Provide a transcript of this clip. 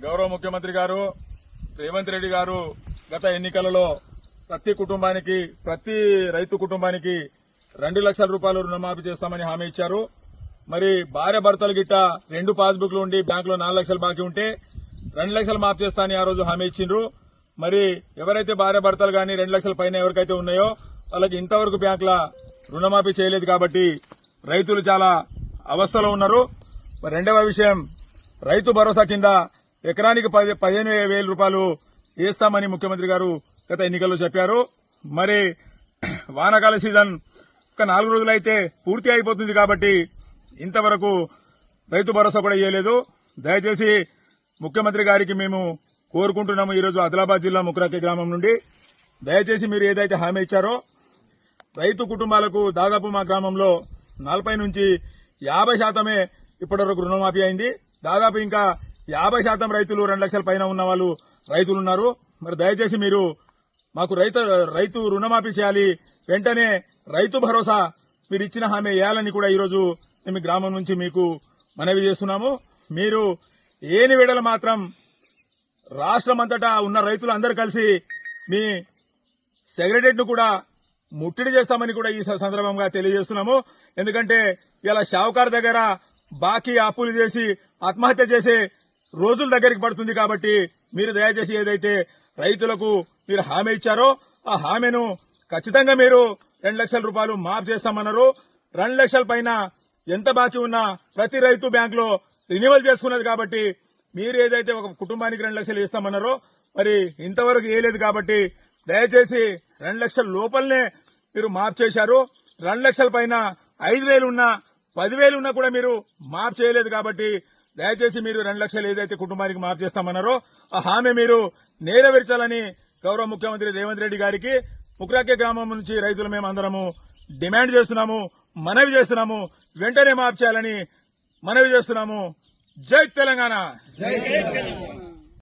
గౌరవ ముఖ్యమంత్రి గారు రేవంత్ రెడ్డి గారు గత ఎన్నికలలో ప్రతి రైతు కుటుంబానికి 2 లక్షల రూపాయలు రుణమాఫీ చేస్తామని హామీ ఇచ్చారు. మరి భార్య భర్తలు గిట్ట 2 పాస్బుక్లు ఉండి బ్యాంకులో 4 లక్షలు బాకీ ఉంటే 2 లక్షలు మాఫీ చేస్తామని ఆ రోజు హామీ ఇచ్చిండ్రు. మరి ఎవరైతే భార్య భర్తలు గాని 2 లక్షల పైన ఎవరికైతే ఉన్నాయో వాళ్ళకి ఇంతవరకు బ్యాంకుల రుణమాఫీ చేయలేదు కాబట్టి రైతులు చాలా అవస్థలో ఉన్నారు. మరి రెండవ విషయం, రైతు భరోసా కింద ఎకరానికి 15,000 రూపాయలు వేస్తామని ముఖ్యమంత్రి గారు గత ఎన్నికల్లో చెప్పారు. మరి వానాకాల సీజన్ ఒక 4 రోజులైతే పూర్తి అయిపోతుంది కాబట్టి ఇంతవరకు రైతు భరోసా కూడా ఇవ్వలేదు. దయచేసి ముఖ్యమంత్రి గారికి మేము కోరుకుంటున్నాము. ఈరోజు ఆదిలాబాద్ జిల్లా ముక్రాకి గ్రామం నుండి దయచేసి మీరు ఏదైతే హామీ ఇచ్చారో రైతు కుటుంబాలకు దాదాపు మా గ్రామంలో 40 నుంచి 50% ఇప్పటివరకు రుణమాఫీ అయింది. దాదాపు ఇంకా 50% రైతులు 2 లక్షల పైన ఉన్న వాళ్ళు రైతులు ఉన్నారు. మరి దయచేసి మీరు మాకు రైతు రుణమాఫీ చేయాలి. వెంటనే రైతు భరోసా మీరు ఇచ్చిన హామీ వేయాలని కూడా ఈరోజు మేము గ్రామం నుంచి మీకు మనవి చేస్తున్నాము. మీరు ఏని వేళలు మాత్రం రాష్ట్రమంతటా ఉన్న రైతులు అందరూ కలిసి మీ సెక్రటరీని కూడా ముట్టడి చేస్తామని కూడా ఈ సందర్భంగా తెలియజేస్తున్నాము. ఎందుకంటే ఇలా షావుకారు దగ్గర బాకీ అప్పులు చేసి ఆత్మహత్య చేసే రోజుల దగ్గరికి పడుతుంది. కాబట్టి మీరు దయచేసి ఏదైతే రైతులకు మీరు హామీ ఇచ్చారో ఆ హామీను ఖచ్చితంగా మీరు 2 లక్షల రూపాయలు మాఫ్ చేస్తామన్నారు. 2 లక్షల పైన ఎంత బాకీ ఉన్నా ప్రతి రైతు బ్యాంకులో రినివల్ చేసుకున్నది. కాబట్టి మీరు ఏదైతే ఒక కుటుంబానికి 2 లక్షలు ఇస్తామన్నారో మరి ఇంతవరకు వేయలేదు. కాబట్టి దయచేసి 2 లక్షల లోపలనే మీరు మాఫ్ చేశారు. 2 లక్షల పైన 5,000 ఉన్నా 10,000 ఉన్నా కూడా మీరు మాఫ్ చేయలేదు. కాబట్టి దయచేసి మీరు 2 లక్షలు ఏదైతే కుటుంబానికి మాఫ్ చేస్తామన్నారో ఆ హామీ మీరు నెరవేర్చాలని గౌరవ ముఖ్యమంత్రి రేవంత్ రెడ్డి గారికి ముక్రాకే గ్రామం నుంచి రైతులు మేము అందరము డిమాండ్ చేస్తున్నాము, మనవి చేస్తున్నాము. వెంటనే మాఫ్ చేయాలని మనవి చేస్తున్నాము. జై తెలంగాణ.